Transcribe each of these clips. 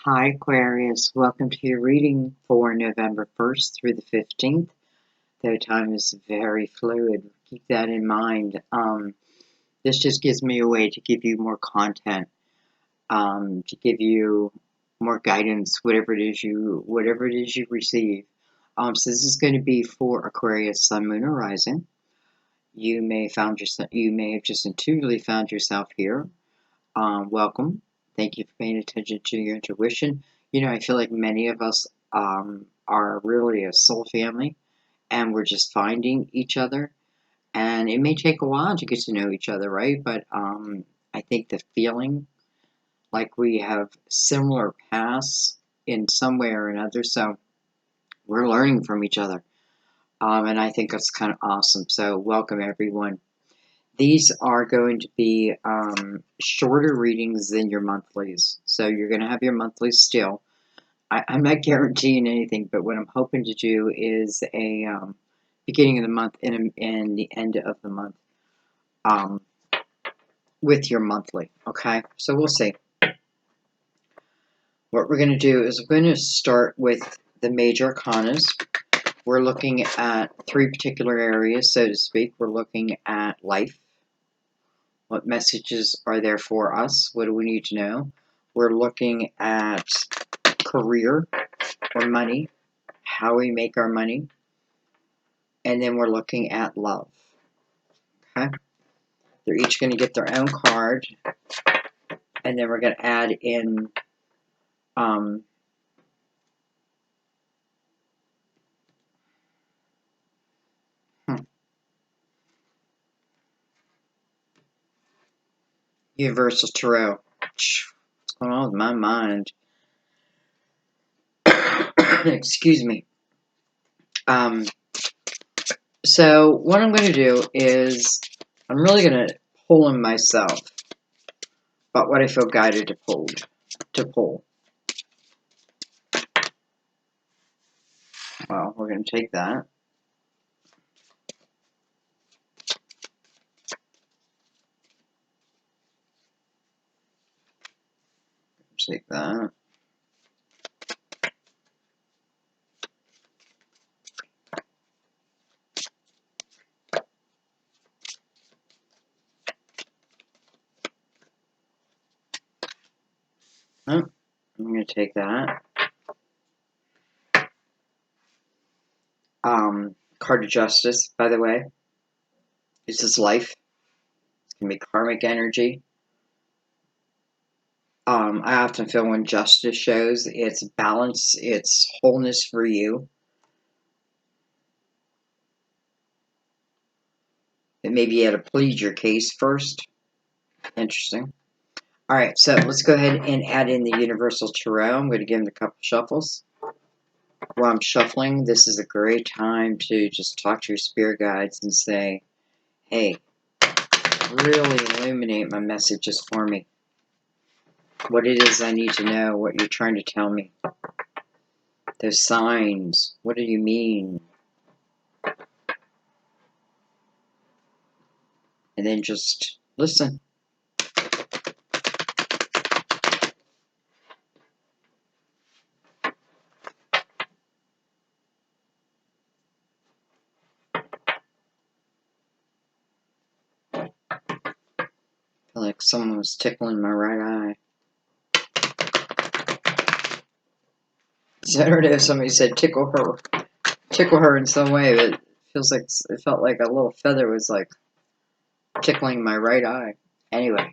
Hi Aquarius, welcome to your reading for November 1st through the 15th. Though time is very fluid, keep that in mind. This just gives me a way to give you more content, to give you more guidance, whatever it is you receive. So this is going to be for Aquarius, Sun, Moon, or Rising. You may have just intuitively found yourself here. Welcome. Thank you for paying attention to your intuition. I feel like many of us are really a soul family and we're just finding each other. And it may take a while to get to know each other, right? But I think the feeling like we have similar paths in some way or another. So we're learning from each other. And I think that's kind of awesome. So welcome, everyone. These are going to be shorter readings than your monthlies. So you're going to have your monthlies still. I'm not guaranteeing anything, but what I'm hoping to do is a beginning of the month and the end of the month with your monthly. Okay, so we'll see. What we're going to do is we're going to start with the major arcanas. We're looking at three particular areas, so to speak. We're looking at life. What messages are there for us? What do we need to know? We're looking at career or money, how we make our money, and then we're looking at love. Okay? They're each going to get their own card, and then we're going to add in Universal Tarot. What's going on with my mind? Excuse me. So what I'm going to do is I'm really going to pull in myself about what I feel guided to pull. Well, we're going to take that. Take that. Oh, I'm going to take that. Card of Justice, by the way. This is life. It's going to be karmic energy. I often feel when justice shows, it's balance, it's wholeness for you. And maybe you had to plead your case first. Interesting. Alright, so let's go ahead and add in the Universal Tarot. I'm going to give them a couple shuffles. While I'm shuffling, this is a great time to just talk to your spirit guides and say, hey, really illuminate my messages for me. What it is I need to know, what you're trying to tell me. Those signs, what do you mean? And then just listen. I feel like someone was tickling my right eye. So I don't know if somebody said tickle her in some way, but it felt like a little feather was like tickling my right eye. Anyway.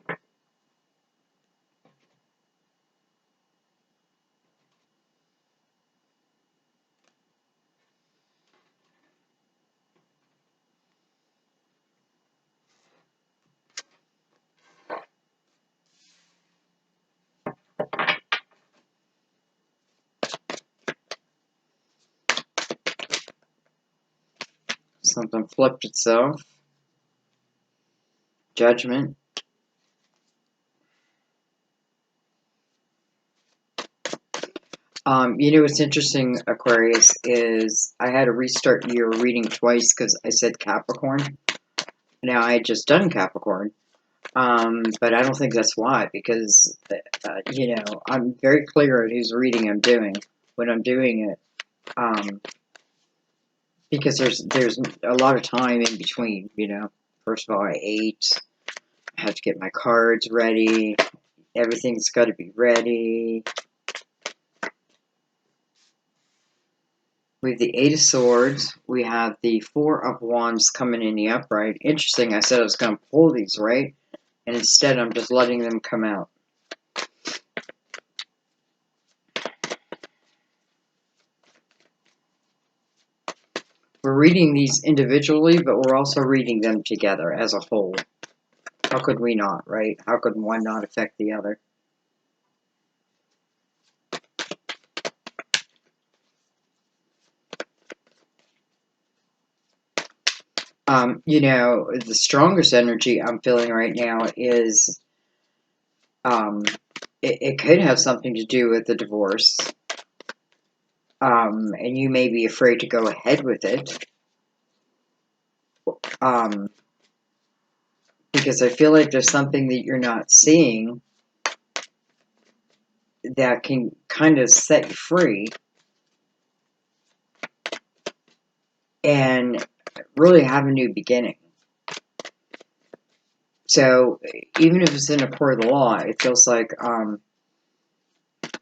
Something flipped itself. Judgment. What's interesting, Aquarius, is I had to restart your reading twice because I said Capricorn. Now, I had just done Capricorn. But I don't think that's why, because, you know, I'm very clear on whose reading I'm doing when I'm doing it. Because there's a lot of time in between, you know. First of all, I ate, I have to get my cards ready, everything's got to be ready. We have the Eight of Swords, we have the Four of Wands coming in the upright. Interesting, I said I was going to pull these, right? And instead I'm just letting them come out. We're reading these individually, but we're also reading them together as a whole. How could we not, right? How could one not affect the other? You know, the strongest energy I'm feeling right now is, it could have something to do with the divorce. And you may be afraid to go ahead with it. Because I feel like there's something that you're not seeing that can kind of set you free and really have a new beginning. So even if it's in a court of law, it feels like,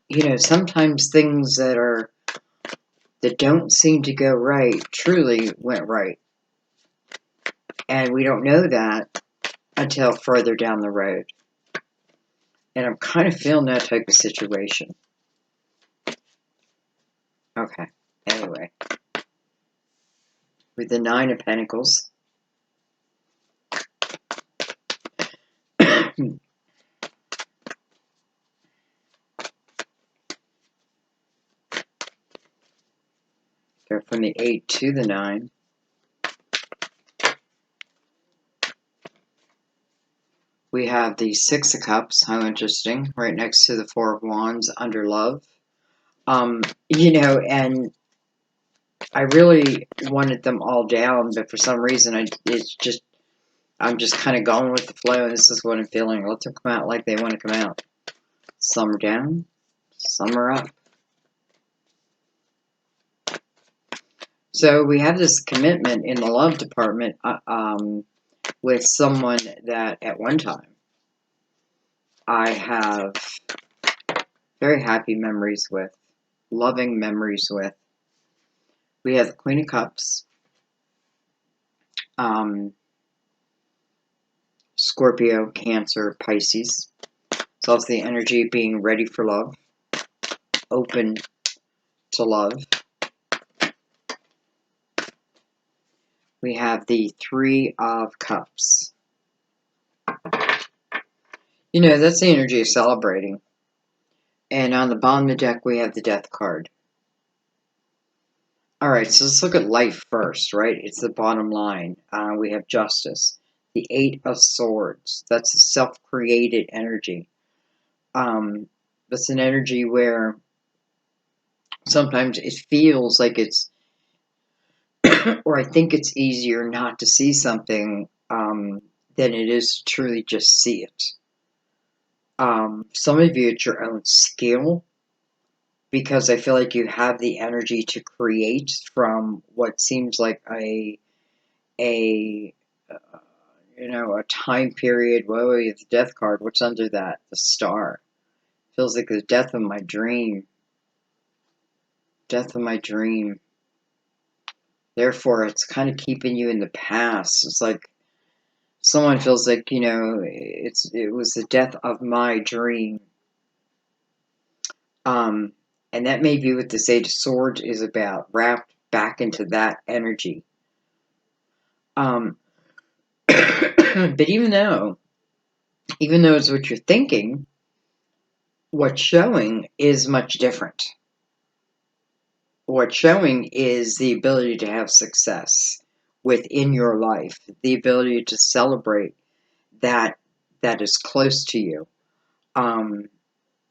you know, sometimes things that don't seem to go right truly went right. And we don't know that until further down the road. And I'm kind of feeling that type of situation. Okay, anyway. With the Nine of Pentacles. Go from the 8 to the 9. We have the Six of Cups, how interesting, right next to the Four of Wands under love. You know, and I really wanted them all down, but for some reason, I'm just kind of going with the flow, and this is what I'm feeling. Let them come out like they want to come out. Some are down, some are up. So we have this commitment in the love department with someone that at one time I have very happy memories with, loving memories with. We have the Queen of Cups, Scorpio, Cancer, Pisces. It's also the energy of being ready for love, open to love. We have the Three of Cups. You know, that's the energy of celebrating. And on the bottom of the deck, we have the Death card. Alright, so let's look at life first, right? It's the bottom line. We have Justice. The Eight of Swords. That's a self-created energy. That's an energy where sometimes it feels like it's, or I think it's easier not to see something than it is to truly just see it. Some of you, it's your own skill, because I feel like you have the energy to create from what seems like a you know, a time period. Whoa, you have the Death card. What's under that? The Star. Feels like the death of my dream. Death of my dream. Therefore, it's kind of keeping you in the past. It's like someone feels like, you know, it was the death of my dream. And that may be what this Eight of Swords is about, wrapped back into that energy. But even though it's what you're thinking, what's showing is much different. What's showing is the ability to have success within your life, the ability to celebrate that is close to you,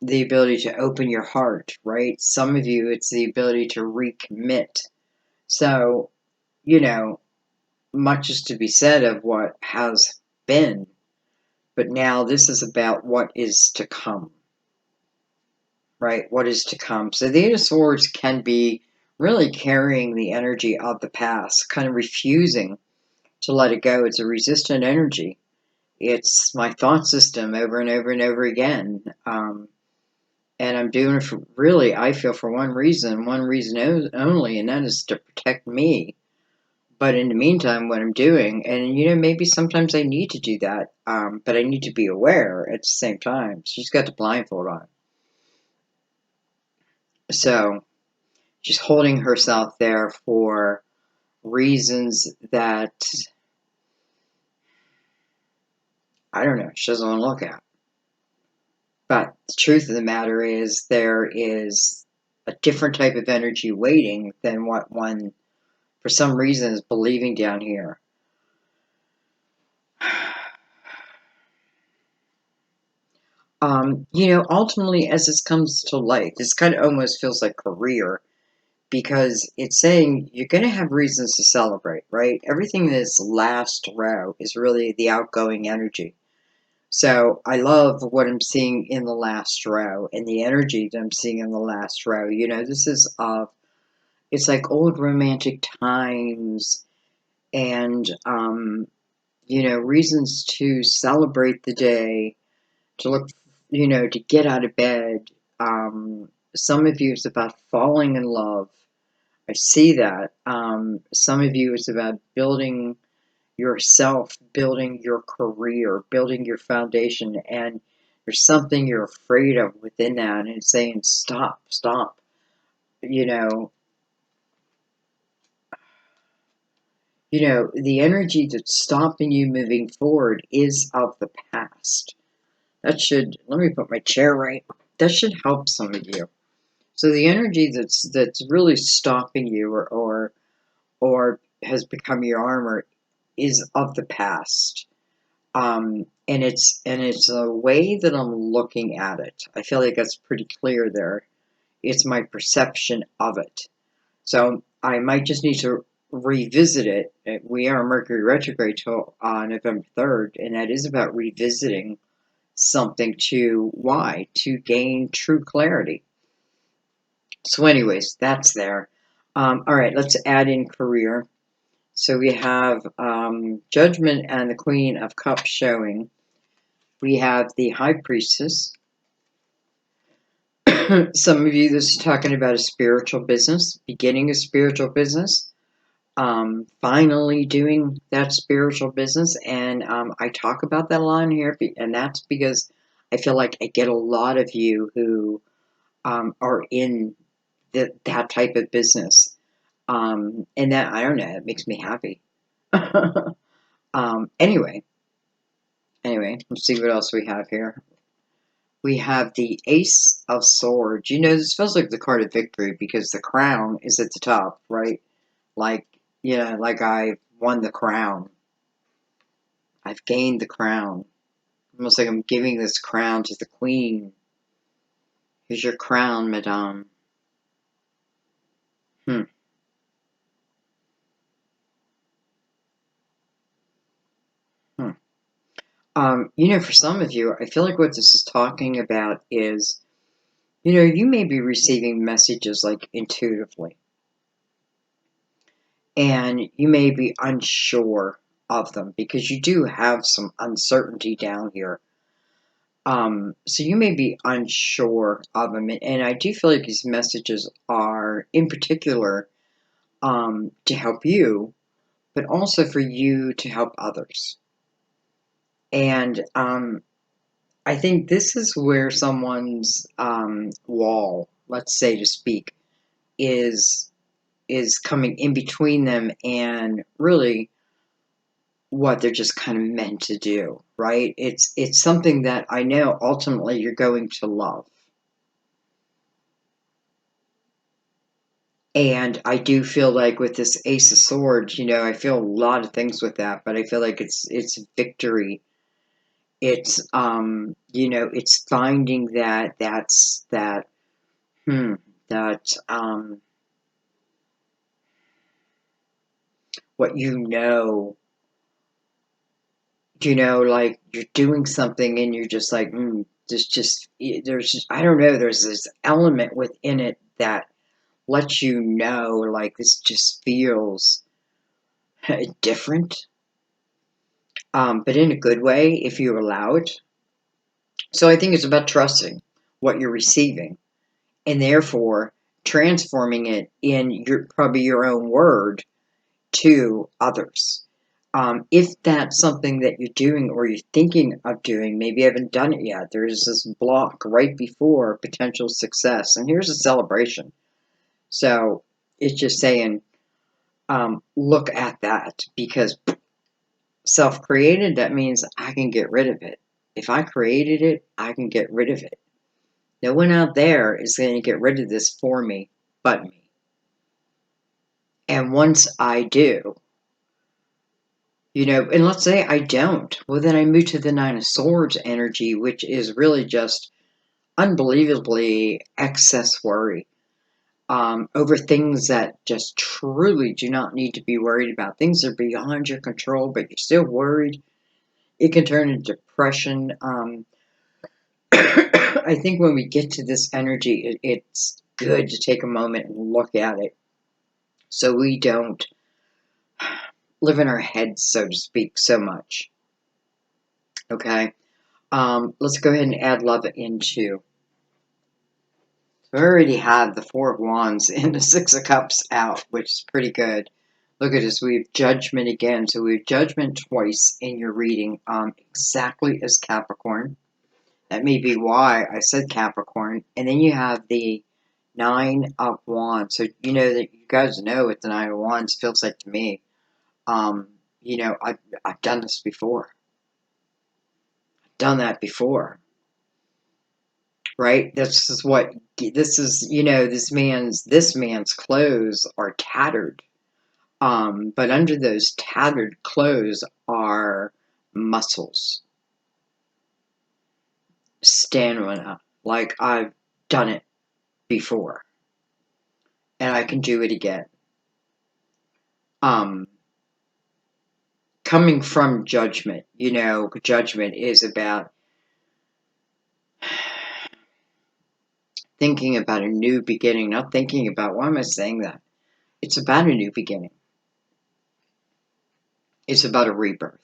the ability to open your heart, right? Some of you, it's the ability to recommit. So, you know, much is to be said of what has been, But now this is about what is to come, right? What is to come. So the Eight of Swords can be really carrying the energy of the past, kind of refusing to let it go. It's a resistant energy. It's my thought system over and over and over again. And I'm doing it for really, I feel, for one reason only, and that is to protect me. But in the meantime, what I'm doing, and maybe sometimes I need to do that, but I need to be aware at the same time. She's got the blindfold on. So she's holding herself there for reasons that, I don't know, she doesn't want to look at. But the truth of the matter is, there is a different type of energy waiting than what one, for some reason, is believing down here. Ultimately, as this comes to light, this kind of almost feels like career, because it's saying you're going to have reasons to celebrate, right? Everything in this last row is really the outgoing energy. So I love what I'm seeing in the last row and the energy that I'm seeing in the last row. This is it's like old romantic times and, reasons to celebrate the day, to look, to get out of bed. Some of you, it's about falling in love. I see that. Some of you, it's about building yourself, building your career, building your foundation, and there's something you're afraid of within that, and it's saying, stop, stop. The energy that's stopping you moving forward is of the past. Let me put my chair right. That should help some of you. So the energy that's really stopping you or has become your armor is of the past. And it's a way that I'm looking at it. I feel like that's pretty clear there. It's my perception of it. So I might just need to revisit it. We are Mercury retrograde till November 3rd, and that is about revisiting something to gain true clarity. So anyways, that's there. All right, let's add in career. So we have Judgment and the Queen of Cups showing. We have the High Priestess. Some of you, this is talking about a spiritual business, beginning a spiritual business, finally doing that spiritual business. And I talk about that a lot in here, and that's because I feel like I get a lot of you who are in that type of business. And that, I don't know, it makes me happy. Anyway, let's see what else we have here. We have the Ace of Swords. This feels like the card of victory because the crown is at the top, right? Like, like I won the crown. I've gained the crown. Almost like I'm giving this crown to the queen. Here's your crown, madame. For some of you, I feel like what this is talking about is, you may be receiving messages like intuitively. And you may be unsure of them because you do have some uncertainty down here. So you may be unsure of them. And I do feel like these messages are, in particular, to help you, but also for you to help others. And I think this is where someone's wall, let's say to speak, is coming in between them and really what they're just kind of meant to do, right? It's something that I know ultimately you're going to love. And I do feel like with this Ace of Swords, I feel a lot of things with that, but I feel like it's victory. It's it's finding that what you know, like you're doing something and you're just like, there's just, I don't know, there's this element within it that lets you know, like, this just feels different, but in a good way if you allow it. So I think it's about trusting what you're receiving and therefore transforming it in your probably your own word to others. If that's something that you're doing or you're thinking of doing, maybe you haven't done it yet. There's this block right before potential success, and here's a celebration. So it's just saying, look at that, because self-created, that means I can get rid of it. If I created it, I can get rid of it. No one out there is going to get rid of this for me but me. And once I do, and let's say I don't, well, then I move to the Nine of Swords energy, which is really just unbelievably excess worry over things that just truly do not need to be worried about. Things are beyond your control, but you're still worried. It can turn into depression. I think when we get to this energy, it's good to take a moment and look at it so we don't live in our heads, so to speak, so much. Okay? Let's go ahead and add love into. So I already have the Four of Wands and the Six of Cups out, which is pretty good. Look at this. We have Judgment again. So we have Judgment twice in your reading, exactly as Capricorn. That may be why I said Capricorn. And then you have the Nine of Wands. So you know that you guys know what the Nine of Wands feels like to me. I've done this before. I've done that before. Right? This is, this man's clothes are tattered. But under those tattered clothes are muscles, stamina. Like, I've done it before, and I can do it again. Coming from judgment, judgment is about thinking about a new beginning, not thinking about, why am I saying that? It's about a new beginning. It's about a rebirth.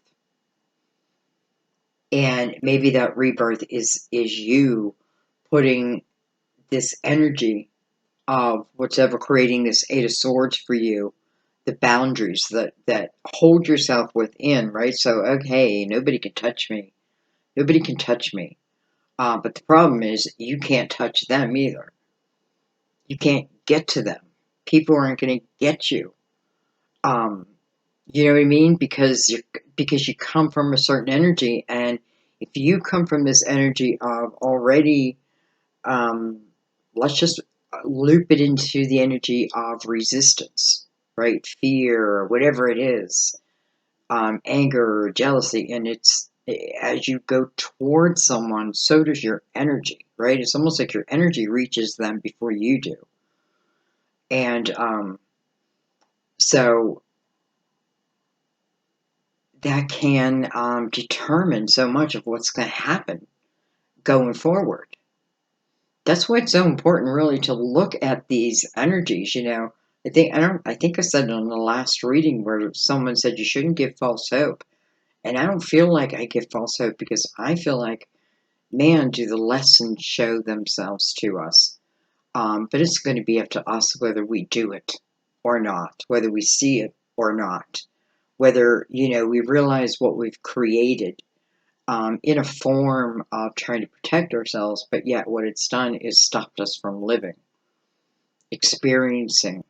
And maybe that rebirth is you putting this energy of whatever creating this Eight of Swords for you, the boundaries that hold yourself within, right? So, okay, nobody can touch me. Nobody can touch me. But the problem is you can't touch them either. You can't get to them. People aren't going to get you. You know what I mean? Because you come from a certain energy, and if you come from this energy of already, let's just loop it into the energy of resistance, right? Fear, or whatever it is, anger, or jealousy, and it's as you go towards someone, so does your energy, right? It's almost like your energy reaches them before you do, and so that can determine so much of what's going to happen going forward. That's why it's so important, really, to look at these energies. I think I said it on the last reading where someone said you shouldn't give false hope, and I don't feel like I give false hope, because I feel like, man, do the lessons show themselves to us. But it's going to be up to us whether we do it or not, whether we see it or not, whether we realize what we've created in a form of trying to protect ourselves, but yet what it's done is stopped us from living, experiencing,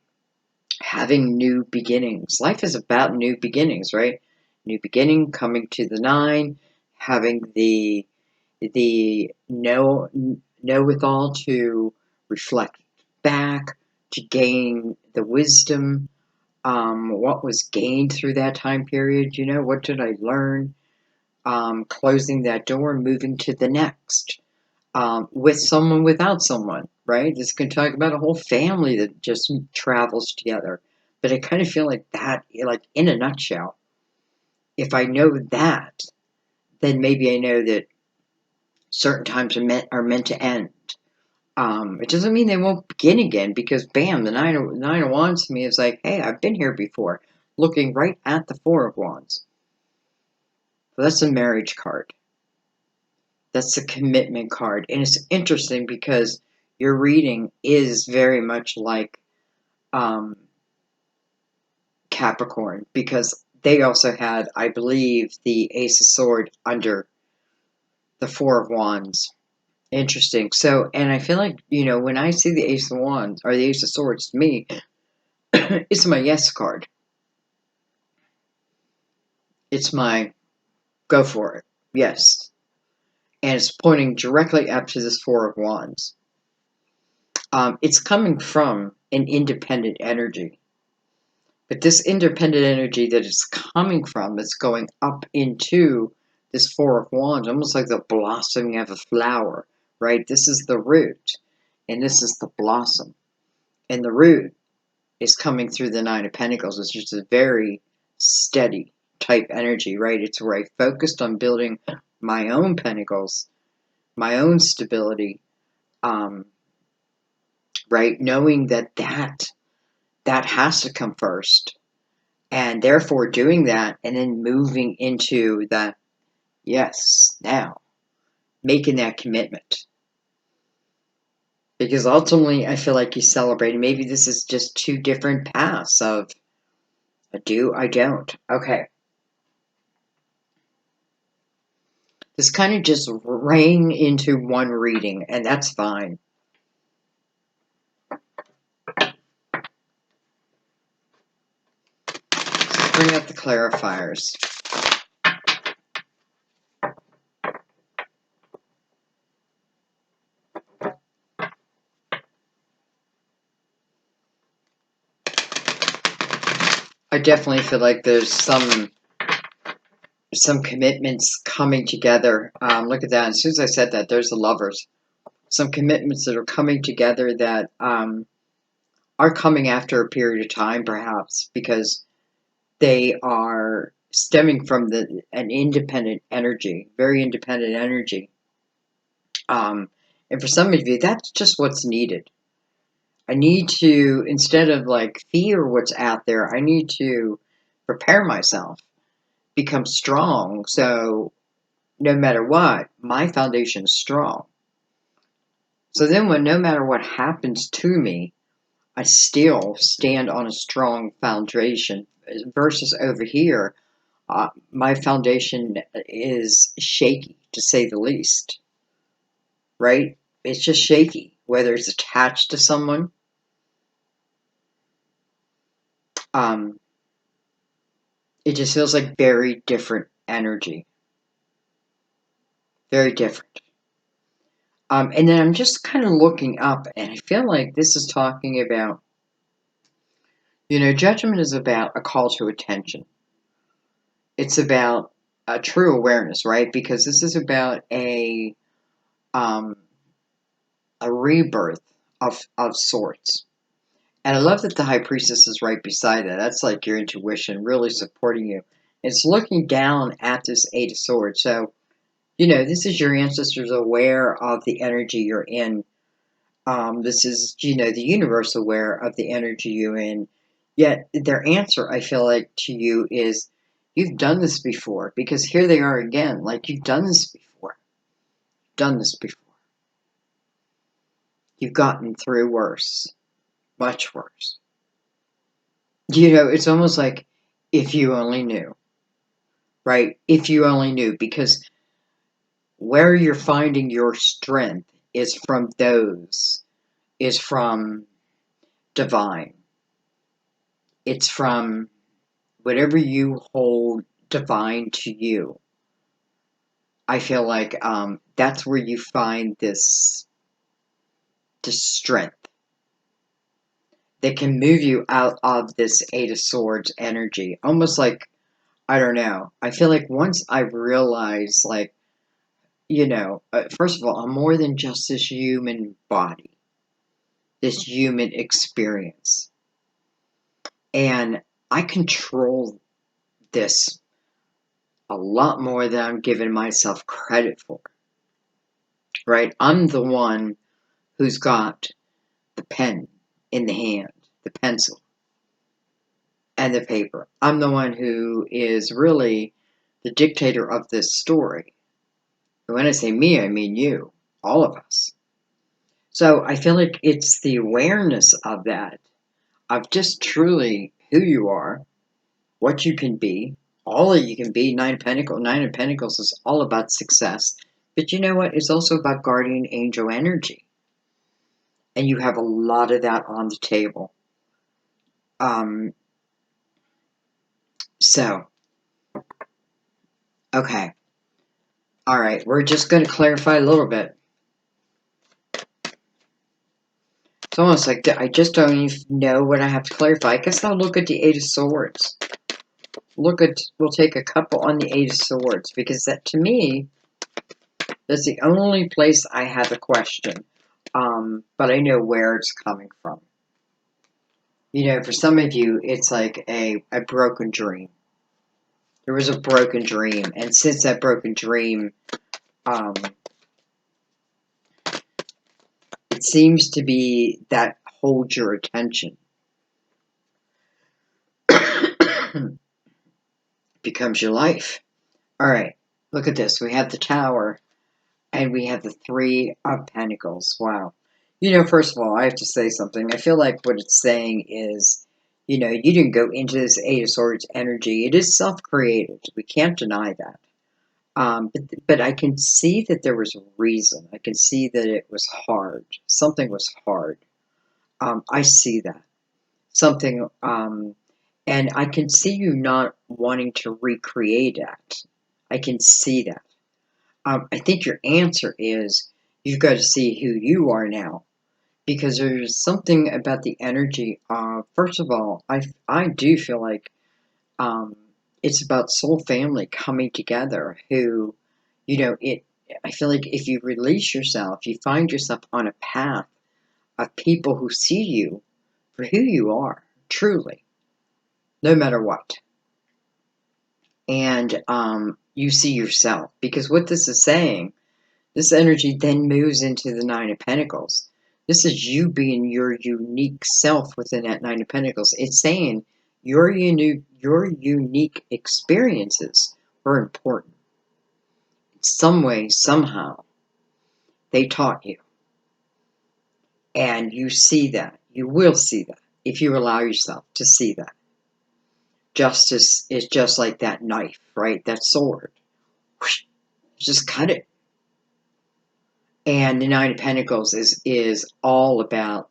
having new beginnings. Life is about new beginnings, right? New beginning, coming to the nine, having the know-withal to reflect back, to gain the wisdom. What was gained through that time period? What did I learn? Closing that door, moving to the next, with someone, without someone, right? This can talk about a whole family that just travels together. But I kind of feel like that, like in a nutshell, if I know that, then maybe I know that certain times are meant to end. It doesn't mean they won't begin again, because bam, the nine of Wands to me is like, hey, I've been here before. Looking right at the Four of Wands. So that's a marriage card. That's a commitment card. And it's interesting because your reading is very much like Capricorn, because they also had, I believe, the Ace of Swords under the Four of Wands. Interesting. So, and I feel like, when I see the Ace of Wands, or the Ace of Swords, to me, it's my yes card. It's my go for it. Yes. And it's pointing directly up to this Four of Wands. It's coming from an independent energy. But this independent energy that it's coming from, it's going up into this Four of Wands, almost like the blossoming of a flower, right? This is the root, and this is the blossom. And the root is coming through the Nine of Pentacles. It's just a very steady type energy, right? It's where I focused on building my own pentacles, my own stability, right? Knowing that has to come first. And therefore doing that and then moving into that, yes, now, making that commitment. Because ultimately, I feel like you celebrate. Maybe this is just two different paths of I do, I don't. Okay. This kind of just rang into one reading, and that's fine. Let's bring up the clarifiers. I definitely feel like there's some commitments coming together. Look at that. As soon as I said that, there's the Lovers. Some commitments that are coming together that are coming after a period of time, perhaps, because they are stemming from an independent energy, very independent energy. And for some of you, that's just what's needed. I need to, instead of like fear what's out there, I need to prepare myself, become strong. So no matter what, my foundation is strong. So then no matter what happens to me, I still stand on a strong foundation. Versus over here, my foundation is shaky, to say the least. Right? It's just shaky, whether it's attached to someone. It just feels like very different energy. Very different. And then I'm just kind of looking up, and I feel like this is talking about, judgment is about a call to attention. It's about a true awareness, right? Because this is about a rebirth of sorts. And I love that the High Priestess is right beside that. That's like your intuition really supporting you. It's looking down at this Eight of Swords. So, this is your ancestors aware of the energy you're in. This is, the universe aware of the energy you're in. Yet their answer, I feel like, to you is, you've done this before. Because here they are again, like, you've done this before. Done this before. You've gotten through worse. Much worse. It's almost like, if you only knew. Right? If you only knew. Because where you're finding your strength is from divine. It's from whatever you hold divine to you. I feel like that's where you find this strength that can move you out of this Eight of Swords energy. Almost like, I don't know. I feel like once I realized, like, first of all, I'm more than just this human body, this human experience. And I control this a lot more than I'm giving myself credit for, right? I'm the one who's got the pen in the hand, the pencil, and the paper. I'm the one who is really the dictator of this story. And when I say me, I mean you, all of us. So I feel like it's the awareness of that, of just truly who you are, what you can be, all that you can be. Nine of Pentacles is all about success. But you know what? It's also about guardian angel energy. And you have a lot of that on the table. So, okay. All right. We're just going to clarify a little bit. It's almost like I just don't even know what I have to clarify. I guess I'll look at the Eight of Swords. We'll take a couple on the Eight of Swords, because that, to me, that's the only place I have a question. But I know where it's coming from. You know, for some of you, it's like a broken dream. There was a broken dream, and since that broken dream, it seems to be that holds your attention. Becomes your life. All right, look at this. We have the Tower, and we have the Three of Pentacles. Wow. You know, first of all, I have to say something. I feel like what it's saying is, you know, you didn't go into this Eight of Swords energy. It is self-created. We can't deny that. But I can see that there was a reason. I can see that it was hard. Something was hard. I see that. Something, and I can see you not wanting to recreate that. I can see that. I think your answer is you've got to see who you are now, because there's something about the energy of, first of all, I do feel like it's about soul family coming together who, you know, I feel like if you release yourself, you find yourself on a path of people who see you for who you are, truly, no matter what. And you see yourself, because what this is saying, this energy then moves into the Nine of Pentacles. This is you being your unique self within that Nine of Pentacles. It's saying your unique experiences were important. In some way, somehow, they taught you. And you see that. You will see that if you allow yourself to see that. Justice is just like that knife, right? That sword. Whoosh, just cut it. And the Nine of Pentacles is all about,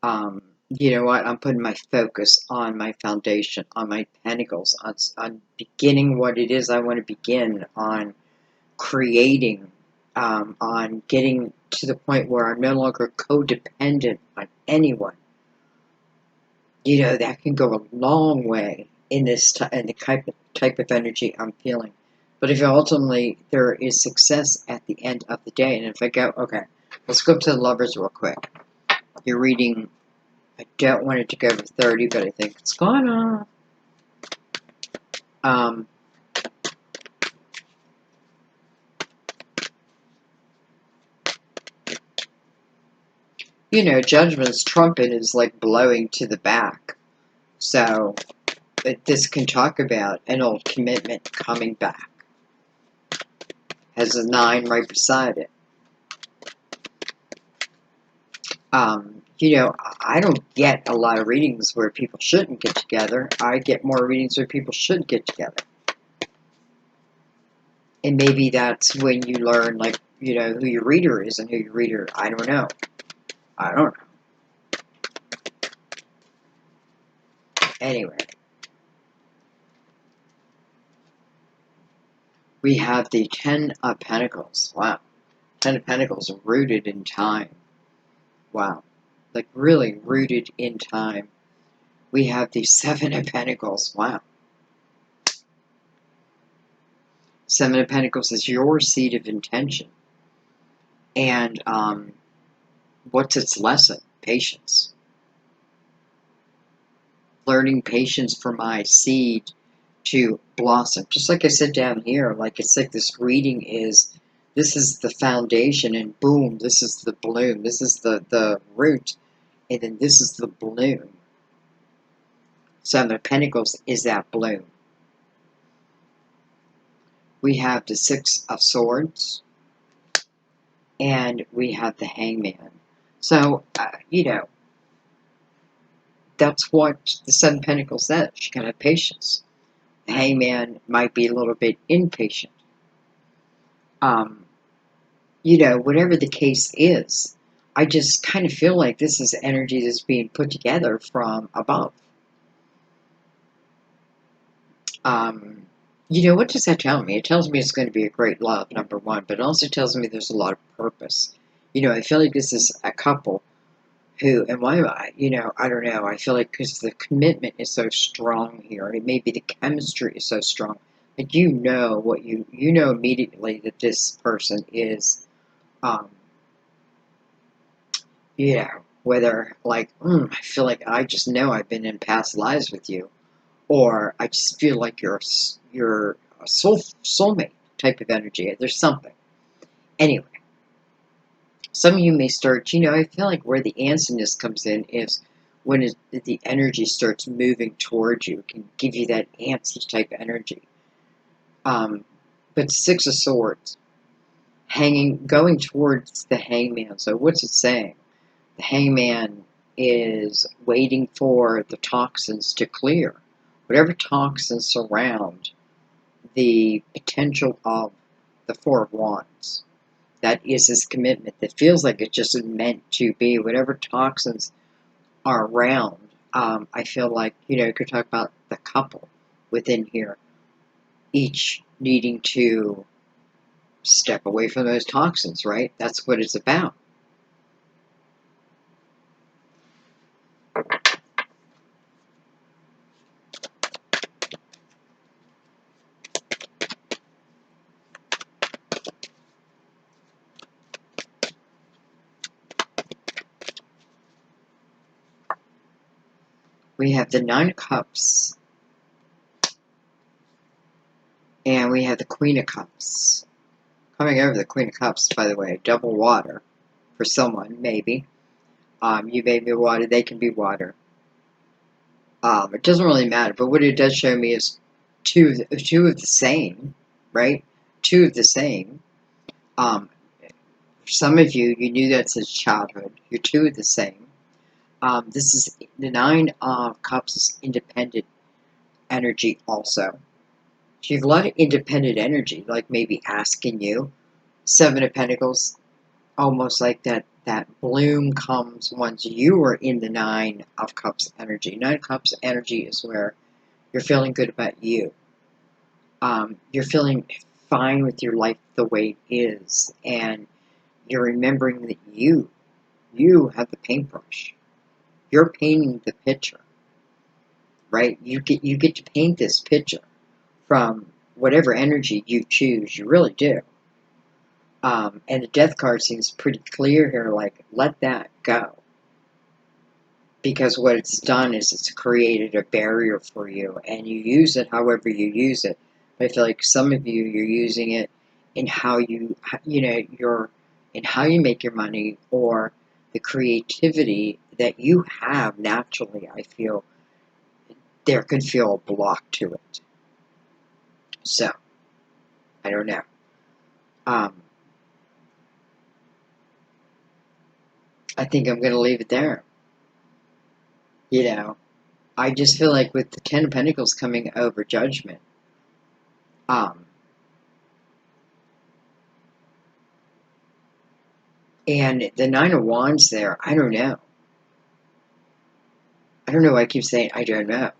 you know what, I'm putting my focus on my foundation, on my pentacles, on beginning what it is I want to begin, on creating, on getting to the point where I'm no longer codependent on anyone. You know, that can go a long way in this in the type of energy I'm feeling. But if ultimately there is success at the end of the day, and if I go, okay, let's go to the Lovers real quick. You're reading, I don't want it to go over 30, but I think it's gonna. You know, Judgment's trumpet is like blowing to the back. So, this can talk about an old commitment coming back. Has a 9 right beside it. You know, I don't get a lot of readings where people shouldn't get together. I get more readings where people should get together. And maybe that's when you learn, like, you know, who your reader is and who your reader, I don't know. I don't know. Anyway. We have the 10 of Pentacles. Wow. 10 of Pentacles rooted in time. Wow. Like really rooted in time. We have the 7 of Pentacles. Wow. 7 of Pentacles is your seed of intention. And what's its lesson? Patience. Learning patience for my seed to blossom. Just like I said down here, like it's like this reading is, this is the foundation, and boom, this is the bloom. This is the root, and then this is the bloom. Seven of Pentacles is that bloom. We have the Six of Swords, and we have the Hangman. So, you know, that's what the Seven of Pentacles says. You can have patience. The Hangman might be a little bit impatient. You know, whatever the case is, I just kind of feel like this is energy that's being put together from above. You know, what does that tell me? It tells me it's going to be a great love, number one, but it also tells me there's a lot of purpose. You know, I feel like this is a couple who, and why, you know, I don't know, I feel like because the commitment is so strong here, it may be the chemistry is so strong, like you know what you know immediately that this person is, you know, whether like, I feel like I just know I've been in past lives with you, or I just feel like you're a soulmate type of energy. There's something. Anyway, some of you may start, you know, I feel like where the answerness comes in is when the energy starts moving towards you. It can give you that antsy type energy. But Six of Swords, going towards the Hangman. So what's it saying? The Hangman is waiting for the toxins to clear. Whatever toxins surround the potential of the Four of Wands. That is his commitment. That feels like it just is meant to be. Whatever toxins are around, I feel like, you know, you could talk about the couple within here, each needing to step away from those toxins, right? That's what it's about. We have the Nine of Cups, and we have the Queen of Cups. Coming over the Queen of Cups, by the way, double water for someone, maybe. You may be water, they can be water. It doesn't really matter, but what it does show me is two of the same, right? Two of the same. For some of you, you knew that since childhood. You're two of the same. This is the Nine of Cups is independent energy also. So you have a lot of independent energy, like maybe asking you. Seven of Pentacles, almost like that bloom comes once you are in the Nine of Cups energy. Nine of Cups energy is where you're feeling good about you. You're feeling fine with your life the way it is, and you're remembering that you have the paintbrush. You're painting the picture, right? You get to paint this picture from whatever energy you choose. You really do. And the Death card seems pretty clear here, like, let that go. Because what it's done is it's created a barrier for you, and you use it however you use it. But I feel like some of you, you're using it in how you know, in how you make your money, or the creativity that you have naturally. I feel there could feel a block to it. So, I don't know. I think I'm going to leave it there. You know, I just feel like with the Ten of Pentacles coming over Judgment, and the Nine of Wands there, I don't know. I don't know why I keep saying I don't know.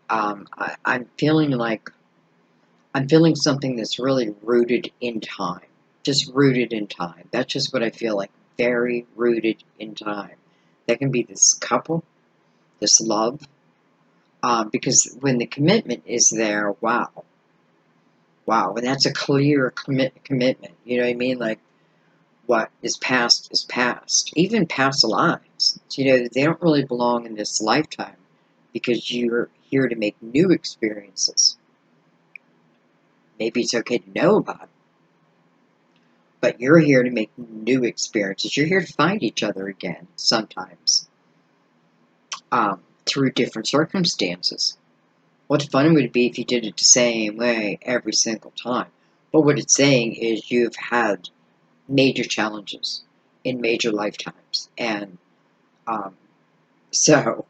I'm feeling like, I'm feeling something that's really rooted in time. Just rooted in time. That's just what I feel like. Very rooted in time. That can be this couple, this love. Because when the commitment is there, wow. Wow, and that's a clear commitment. You know what I mean? Like, what is past. Even past lives. You know, they don't really belong in this lifetime, because you're here to make new experiences. maybe it's okay to know about them. But you're here to make new experiences. You're here to find each other again sometimes, through different circumstances. What fun would it be if you did it the same way every single time? But what it's saying is you've had major challenges in major lifetimes. And so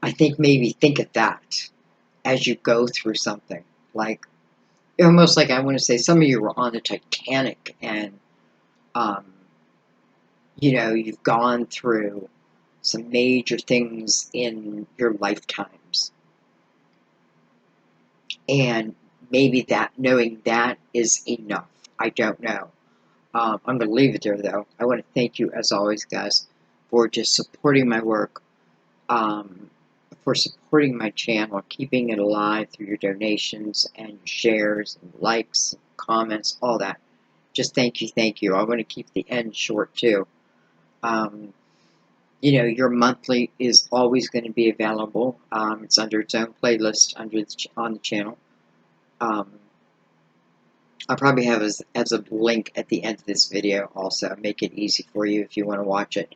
I think maybe think of that as you go through something. Like, almost like I want to say some of you were on the Titanic and, you know, you've gone through some major things in your lifetimes. And maybe that, knowing that is enough. I don't know. I'm going to leave it there, though. I want to thank you, as always, guys, for just supporting my work, for supporting my channel, keeping it alive through your donations and your shares and likes, and comments, all that. Just thank you, thank you. I want to keep the end short, too. You know, your monthly is always going to be available. It's under its own playlist on the channel. I'll probably have as a link at the end of this video also. Make it easy for you if you want to watch it.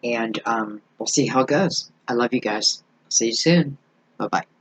And we'll see how it goes. I love you guys. See you soon. Bye-bye.